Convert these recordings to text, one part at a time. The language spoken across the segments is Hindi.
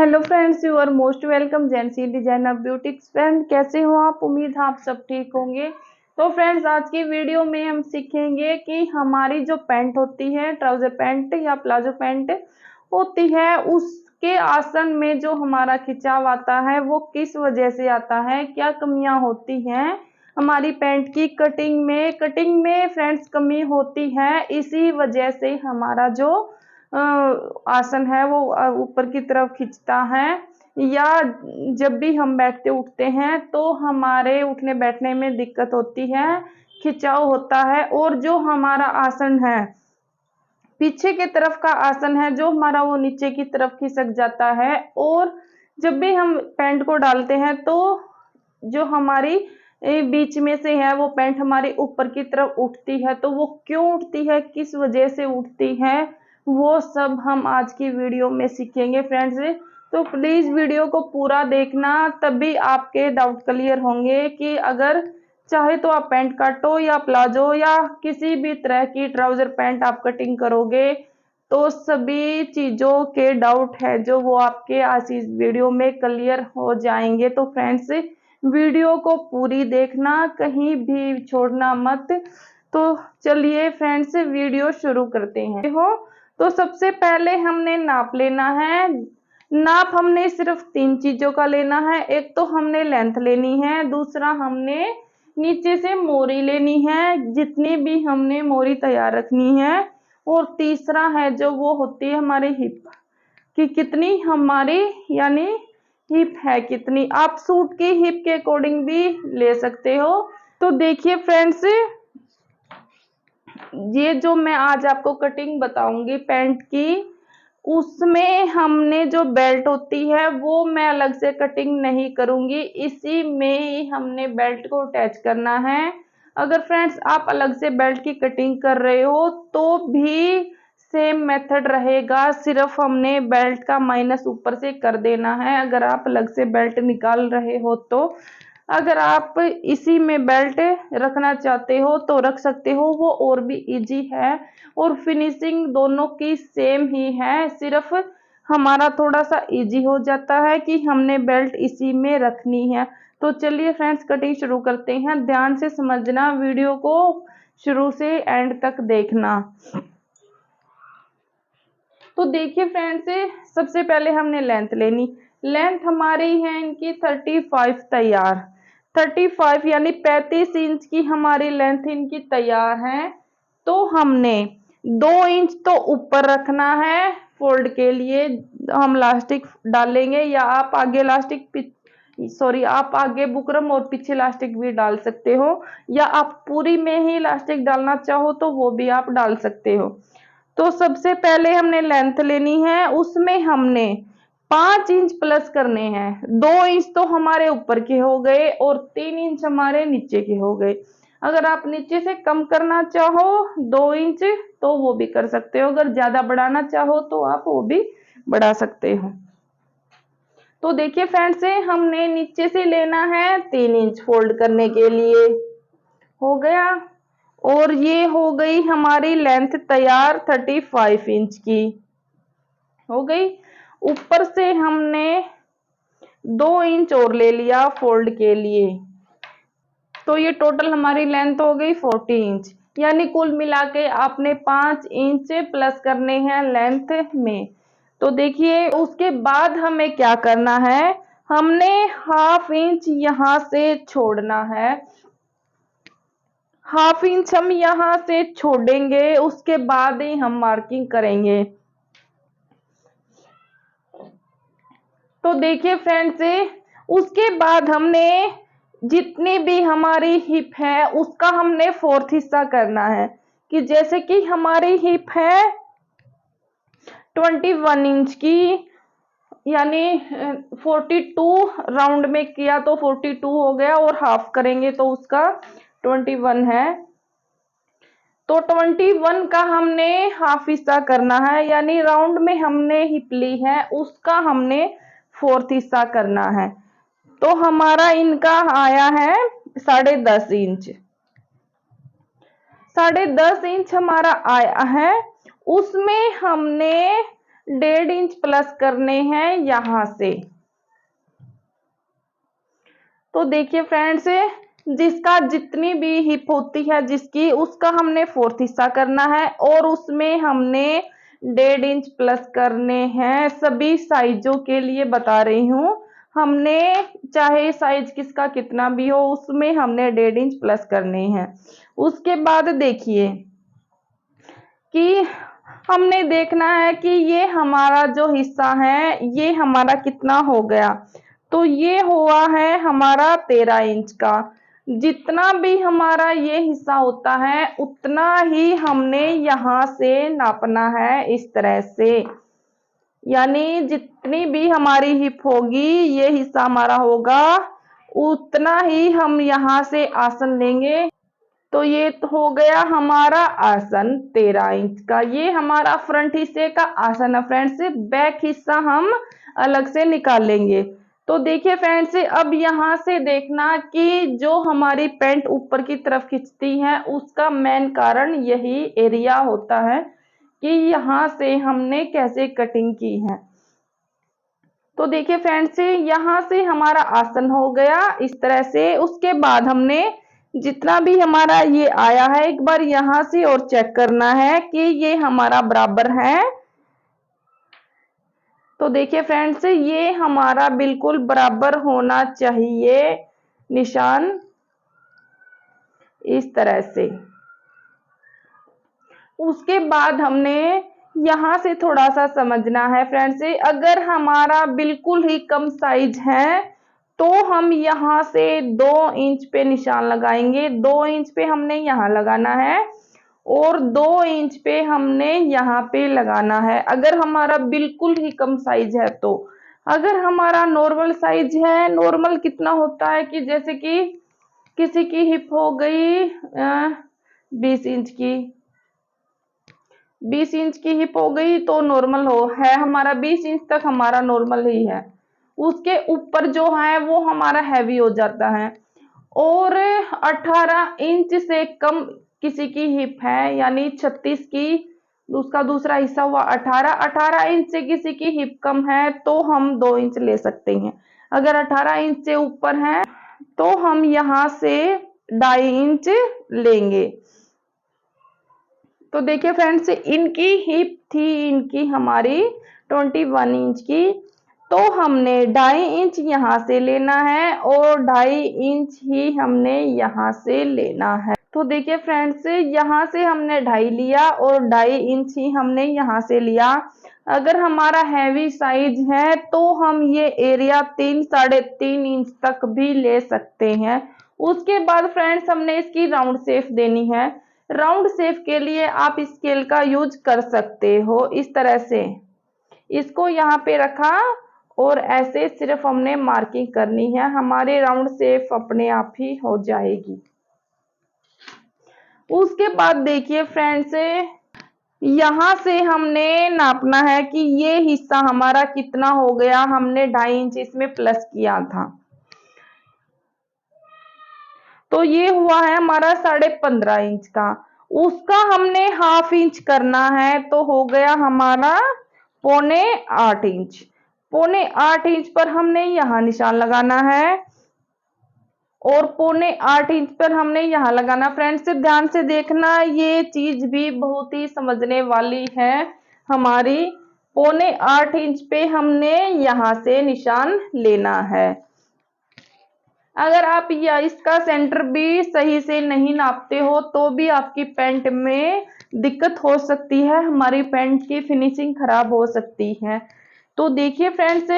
Hello friends, you are most welcome Jency designer boutiques. Friend, कैसे हो आप? उम्मीद है आप सब ठीक होंगे। तो फ्रेंड्स, आज की वीडियो में हम सीखेंगे कि हमारी जो पैंट होती है, ट्राउजर पैंट या प्लाजो पैंट होती है, उसके आसन में जो हमारा खिंचाव आता है वो किस वजह से आता है, क्या कमियां होती हैं हमारी पैंट की कटिंग में फ्रेंड्स कमी होती है। इसी वजह से हमारा जो आसन है वो ऊपर की तरफ खींचता है, या जब भी हम बैठते उठते हैं तो हमारे उठने बैठने में दिक्कत होती है, खिंचाव होता है। और जो हमारा आसन है, पीछे की तरफ का आसन है जो हमारा, वो नीचे की तरफ खिसक जाता है। और जब भी हम पैंट को डालते हैं तो जो हमारी बीच में से है वो पैंट हमारी ऊपर की तरफ उठती है। तो वो क्यों उठती है, किस वजह से उठती है, वो सब हम आज की वीडियो में सीखेंगे फ्रेंड्स। तो प्लीज वीडियो को पूरा देखना, तभी आपके डाउट क्लियर होंगे कि अगर चाहे तो आप पैंट काटो या प्लाजो या किसी भी तरह की ट्राउजर पैंट आप कटिंग करोगे तो सभी चीजों के डाउट है जो वो आपके आज इस वीडियो में क्लियर हो जाएंगे। तो फ्रेंड्स, वीडियो को पूरी देखना, कहीं भी छोड़ना मत। तो चलिए फ्रेंड्स, वीडियो शुरू करते हैं। हो तो सबसे पहले हमने नाप लेना है। नाप हमने सिर्फ 3 चीजों का लेना है। एक तो हमने लेंथ लेनी है, दूसरा हमने नीचे से मोरी लेनी है, जितनी भी हमने मोरी तैयार रखनी है, और तीसरा है जो वो होती है हमारी हिप, कि कितनी हमारी, यानी हिप है कितनी। आप सूट की हिप के अकॉर्डिंग भी ले सकते हो। तो देखिए फ्रेंड्स, ये जो मैं आज आपको कटिंग बताऊंगी पैंट की, उसमें हमने जो बेल्ट होती है वो मैं अलग से कटिंग नहीं करूंगी, इसी में ही हमने बेल्ट को अटैच करना है। अगर फ्रेंड्स आप अलग से बेल्ट की कटिंग कर रहे हो तो भी सेम मेथड रहेगा, सिर्फ हमने बेल्ट का माइनस ऊपर से कर देना है अगर आप अलग से बेल्ट निकाल रहे हो तो। अगर आप इसी में बेल्ट रखना चाहते हो तो रख सकते हो, वो और भी इजी है और फिनिशिंग दोनों की सेम ही है। सिर्फ हमारा थोड़ा सा इजी हो जाता है कि हमने बेल्ट इसी में रखनी है। तो चलिए फ्रेंड्स, कटिंग शुरू करते हैं। ध्यान से समझना, वीडियो को शुरू से एंड तक देखना। तो देखिए फ्रेंड्स, सबसे पहले हमने लेंथ लेनी। लेंथ हमारी है इनकी 35 तैयार। 35 यानी 35 इंच की हमारी लेंथ इनकी तैयार है। तो हमने 2 इंच तो ऊपर रखना है फोल्ड के लिए, हम लास्टिक डालेंगे, या आप आगे आप आगे बुकरम और पीछे लास्टिक भी डाल सकते हो, या आप पूरी में ही लास्टिक डालना चाहो तो वो भी आप डाल सकते हो। तो सबसे पहले हमने लेंथ लेनी है, उसमें हमने 5 इंच प्लस करने हैं। 2 इंच तो हमारे ऊपर के हो गए और 3 इंच हमारे नीचे के हो गए। अगर आप नीचे से कम करना चाहो 2 इंच तो वो भी कर सकते हो, अगर ज्यादा बढ़ाना चाहो तो आप वो भी बढ़ा सकते हो। तो देखिए फ्रेंड्स, हमने नीचे से लेना है 3 इंच फोल्ड करने के लिए, हो गया। और ये हो गई हमारी लेंथ तैयार 35 इंच की, हो गई। ऊपर से हमने 2 इंच और ले लिया फोल्ड के लिए, तो ये टोटल हमारी लेंथ हो गई 40 इंच। यानी कुल मिला के आपने 5 इंच प्लस करने हैं लेंथ में। तो देखिए उसके बाद हमें क्या करना है, हमने हाफ इंच यहां से छोड़ना है। हाफ इंच हम यहां से छोड़ेंगे, उसके बाद ही हम मार्किंग करेंगे। तो देखिए फ्रेंड्स, उसके बाद हमने जितनी भी हमारी हिप है उसका हमने 4th हिस्सा करना है। कि जैसे कि हमारी हिप है 21 इंच की, यानी 42 राउंड में किया तो 42 हो गया, और हाफ करेंगे तो उसका 21 है। तो 21 का हमने हाफ हिस्सा करना है, यानी राउंड में हमने हिप ली है उसका हमने 4th हिस्सा करना है। तो हमारा इनका आया है 10.5 इंच। 10.5 इंच हमारा आया है, उसमें हमने 1.5 इंच प्लस करने हैं यहाँ से। तो देखिए फ्रेंड्स, जिसका जितनी भी हिप होती है जिसकी, उसका हमने 4th हिस्सा करना है और उसमें हमने 1.5 इंच प्लस करने हैं। सभी साइजों के लिए बता रही हूँ, हमने चाहे साइज किसका कितना भी हो उसमें हमने 1.5 इंच प्लस करने हैं। उसके बाद देखिए कि हमने देखना है कि ये हमारा जो हिस्सा है ये हमारा कितना हो गया। तो ये हुआ है हमारा 13 इंच का। जितना भी हमारा ये हिस्सा होता है उतना ही हमने यहाँ से नापना है, इस तरह से। यानी जितनी भी हमारी हिप होगी, ये हिस्सा हमारा होगा, उतना ही हम यहाँ से आसन लेंगे। तो ये तो हो गया हमारा आसन 13 इंच का। ये हमारा फ्रंट हिस्से का आसन है फ्रेंड्स। बैक हिस्सा हम अलग से निकाल लेंगे। तो देखिए फ्रेंड्स, अब यहाँ से देखना कि जो हमारी पैंट ऊपर की तरफ खिंचती है उसका मेन कारण यही एरिया होता है कि यहाँ से हमने कैसे कटिंग की है। तो देखिए फ्रेंड्स, यहाँ से हमारा आसन हो गया इस तरह से। उसके बाद हमने जितना भी हमारा ये आया है एक बार यहाँ से और चेक करना है कि ये हमारा बराबर है। तो देखिए फ्रेंड्स, ये हमारा बिल्कुल बराबर होना चाहिए निशान, इस तरह से। उसके बाद हमने यहाँ से थोड़ा सा समझना है फ्रेंड्स, अगर हमारा बिल्कुल ही कम साइज है तो हम यहाँ से 2 इंच पे निशान लगाएंगे। 2 इंच पे हमने यहाँ लगाना है और 2 इंच पे हमने यहाँ पे लगाना है, अगर हमारा बिल्कुल ही कम साइज है तो। अगर हमारा नॉर्मल साइज है, नॉर्मल कितना होता है कि जैसे कि किसी की हिप हो गई 20 इंच की, 20 इंच की हिप हो गई तो नॉर्मल हो है हमारा 20 इंच तक हमारा नॉर्मल ही है। उसके ऊपर जो है वो हमारा हैवी हो जाता है। और 18 इंच से कम किसी की हिप है, यानी 36 की, उसका दूसरा हिस्सा हुआ 18 इंच से किसी की हिप कम है तो हम 2 इंच ले सकते हैं। अगर 18 इंच से ऊपर है तो हम यहाँ से 2.5 इंच लेंगे। तो देखिए फ्रेंड्स, इनकी हिप थी इनकी हमारी 21 इंच की, तो हमने 2.5 इंच यहाँ से लेना है और 2.5 इंच ही हमने यहाँ से लेना है। तो देखिए फ्रेंड्स, यहाँ से हमने 2.5 लिया और 2.5 इंच ही हमने यहाँ से लिया। अगर हमारा हैवी साइज है तो हम ये एरिया 3-3.5 इंच तक भी ले सकते हैं। उसके बाद फ्रेंड्स हमने इसकी राउंड शेप देनी है। राउंड शेप के लिए आप स्केल का यूज कर सकते हो, इस तरह से। इसको यहाँ पे रखा और ऐसे सिर्फ हमने मार्किंग करनी है, हमारे राउंड शेप अपने आप ही हो जाएगी। उसके बाद देखिए फ्रेंड्स, यहाँ से हमने नापना है कि ये हिस्सा हमारा कितना हो गया। हमने 2.5 इंच इसमें प्लस किया था तो ये हुआ है हमारा 15.5 इंच का। उसका हमने हाफ इंच करना है तो हो गया हमारा 7.25 इंच। 7.25 इंच पर हमने यहाँ निशान लगाना है और 7.25 इंच पर हमने यहाँ लगाना। फ्रेंड्स ध्यान से देखना, ये चीज भी बहुत ही समझने वाली है हमारी। 7.25 इंच पे हमने यहाँ से निशान लेना है। अगर आप या इसका सेंटर भी सही से नहीं नापते हो तो भी आपकी पैंट में दिक्कत हो सकती है, हमारी पैंट की फिनिशिंग खराब हो सकती है। तो देखिए फ्रेंड्स,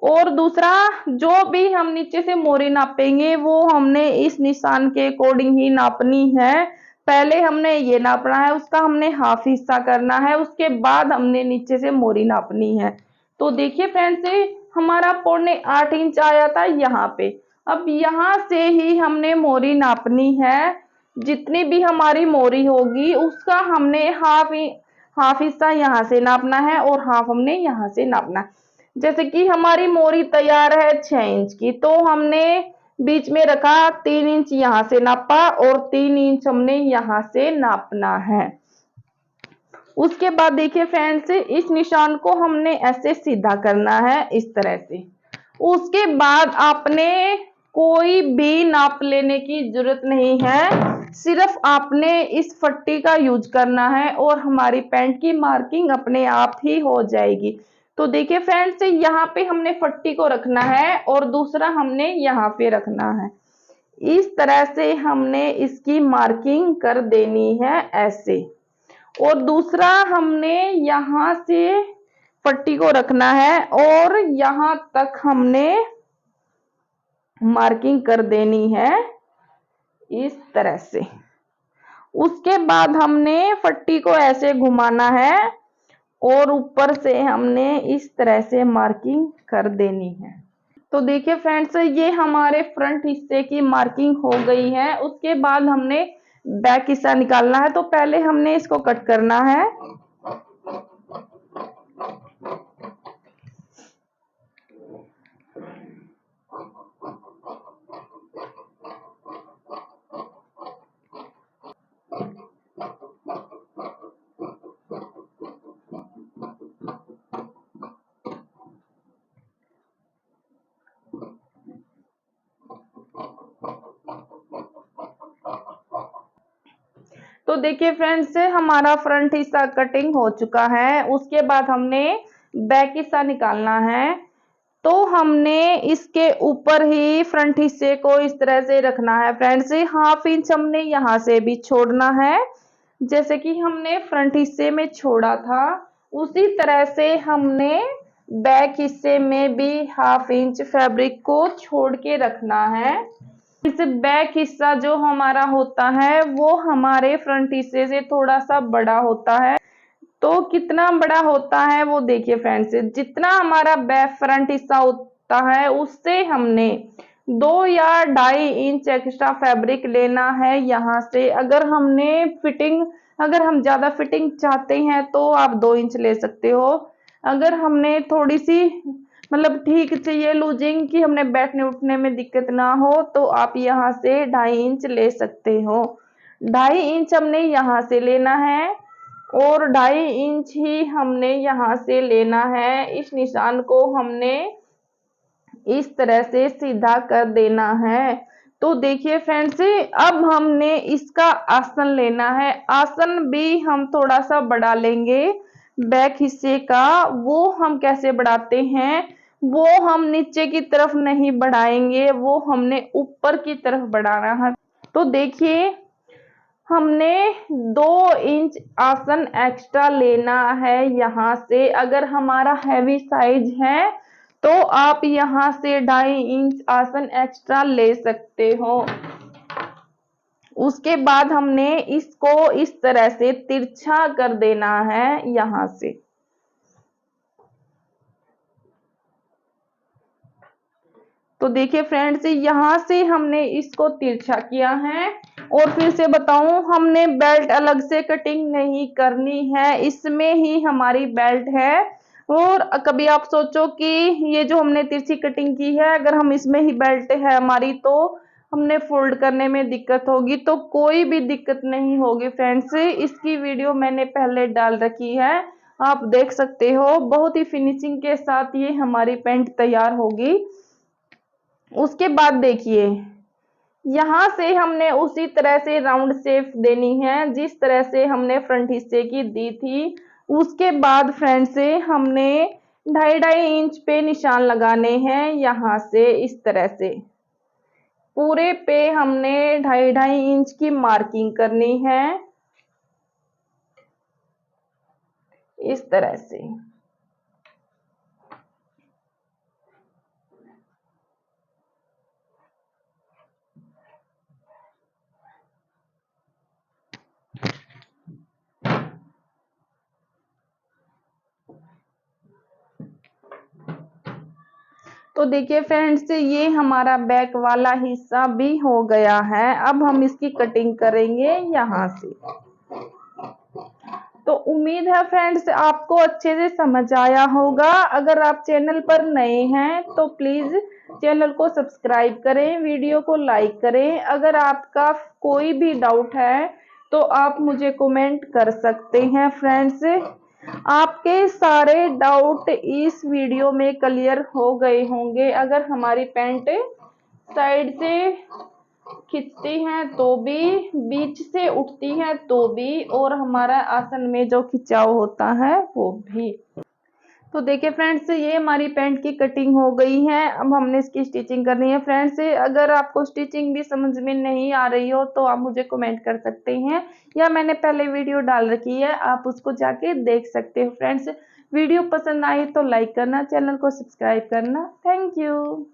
और दूसरा जो भी हम नीचे से मोरी नापेंगे वो हमने इस निशान के अकॉर्डिंग ही नापनी है। पहले हमने ये नापना है, उसका हमने हाफ हिस्सा करना है, उसके बाद हमने नीचे से मोरी नापनी है। तो देखिए फ्रेंड्स, हमारा 7.25 इंच आया था यहाँ पे। अब यहाँ से ही हमने मोरी नापनी है। जितनी भी हमारी मोरी होगी उसका हमने हाफ हिस्सा यहाँ से नापना है और हाफ हमने यहाँ से नापना है। जैसे कि हमारी मोरी तैयार है 6 इंच की, तो हमने बीच में रखा 3 इंच यहाँ से नापा और 3 इंच हमने यहाँ से नापना है। उसके बाद देखिए फ्रेंड्स, इस निशान को हमने ऐसे सीधा करना है इस तरह से। उसके बाद आपने कोई भी नाप लेने की जरूरत नहीं है, सिर्फ आपने इस पट्टी का यूज करना है और हमारी पैंट की मार्किंग अपने आप ही हो जाएगी। तो देखिए फ्रेंड्स, यहाँ पे हमने पट्टी को रखना है और दूसरा हमने यहाँ पे रखना है। इस तरह से हमने इसकी मार्किंग कर देनी है ऐसे। और दूसरा हमने यहाँ से पट्टी को रखना है और यहाँ तक हमने मार्किंग कर देनी है इस तरह से। उसके बाद हमने पट्टी को ऐसे घुमाना है और ऊपर से हमने इस तरह से मार्किंग कर देनी है। तो देखिए फ्रेंड्स, ये हमारे फ्रंट हिस्से की मार्किंग हो गई है। उसके बाद हमने बैक हिस्सा निकालना है। तो पहले हमने इसको कट करना है। तो देखिए फ्रेंड्स, हमारा फ्रंट हिस्सा कटिंग हो चुका है। उसके बाद हमने बैक हिस्सा निकालना है। तो हमने इसके ऊपर ही फ्रंट हिस्से को इस तरह से रखना है फ्रेंड्स। 1/2 इंच हमने यहाँ से भी छोड़ना है, जैसे कि हमने फ्रंट हिस्से में छोड़ा था उसी तरह से हमने बैक हिस्से में भी 1/2 इंच फैब्रिक को छोड़ के रखना है। इस बैक हिस्सा जो हमारा होता है वो हमारे फ्रंट हिस्से से थोड़ा सा बड़ा होता है। तो कितना बड़ा होता है वो देखिए फ्रेंड्स, जितना हमारा बैक फ्रंट हिस्सा होता है उससे हमने 2 या 2.5 इंच एक्स्ट्रा फैब्रिक लेना है यहाँ से। अगर हम ज्यादा फिटिंग चाहते हैं तो आप 2 इंच ले सकते हो। अगर हमने थोड़ी सी मतलब ठीक चाहिए लूजिंग कि हमने बैठने उठने में दिक्कत ना हो, तो आप यहाँ से 2.5 इंच ले सकते हो। 2.5 इंच हमने यहाँ से लेना है और 2.5 इंच ही हमने यहाँ से लेना है। इस निशान को हमने इस तरह से सीधा कर देना है। तो देखिए फ्रेंड्स, अब हमने इसका आसन लेना है। आसन भी हम थोड़ा सा बढ़ा लेंगे बैक हिस्से का। वो हम कैसे बढ़ाते हैं, वो हम नीचे की तरफ नहीं बढ़ाएंगे, वो हमने ऊपर की तरफ बढ़ाना है। तो देखिए, हमने 2 इंच आसन एक्स्ट्रा लेना है यहाँ से। अगर हमारा हैवी साइज है तो आप यहाँ से 2.5 इंच आसन एक्स्ट्रा ले सकते हो। उसके बाद हमने इसको इस तरह से तिरछा कर देना है यहाँ से। तो देखिए फ्रेंड्स, यहाँ से हमने इसको तिरछा किया है। और फिर से बताऊं, हमने बेल्ट अलग से कटिंग नहीं करनी है, इसमें ही हमारी बेल्ट है। और कभी आप सोचो कि ये जो हमने तिरछी कटिंग की है, अगर हम इसमें ही बेल्ट है हमारी तो हमने फोल्ड करने में दिक्कत होगी। तो कोई भी दिक्कत नहीं होगी फ्रेंड्स। इसकी वीडियो मैंने पहले डाल रखी है, आप देख सकते हो। बहुत ही फिनिशिंग के साथ ये हमारी पैंट तैयार होगी। उसके बाद देखिए, यहाँ से हमने उसी तरह से राउंड शेप देनी है जिस तरह से हमने फ्रंट हिस्से की दी थी। उसके बाद फ्रंट से हमने 2.5 इंच पे निशान लगाने हैं यहाँ से इस तरह से। पूरे पे हमने 2.5 इंच की मार्किंग करनी है इस तरह से। तो देखिए फ्रेंड्स, ये हमारा बैक वाला हिस्सा भी हो गया है। अब हम इसकी कटिंग करेंगे यहाँ से। तो उम्मीद है फ्रेंड्स आपको अच्छे से समझ आया होगा। अगर आप चैनल पर नए हैं तो प्लीज चैनल को सब्सक्राइब करें, वीडियो को लाइक करें। अगर आपका कोई भी डाउट है तो आप मुझे कमेंट कर सकते हैं फ्रेंड्स। आपके सारे डाउट इस वीडियो में क्लियर हो गए होंगे। अगर हमारी पैंट साइड से खिंचती हैं तो भी, बीच से उठती हैं तो भी, और हमारा आसन में जो खिंचाव होता है वो भी। तो देखिए फ्रेंड्स, ये हमारी पैंट की कटिंग हो गई है। अब हमने इसकी स्टिचिंग करनी है फ्रेंड्स। अगर आपको स्टिचिंग भी समझ में नहीं आ रही हो तो आप मुझे कमेंट कर सकते हैं, या मैंने पहले वीडियो डाल रखी है, आप उसको जाके देख सकते हो फ्रेंड्स। वीडियो पसंद आई तो लाइक करना, चैनल को सब्सक्राइब करना। Thank you.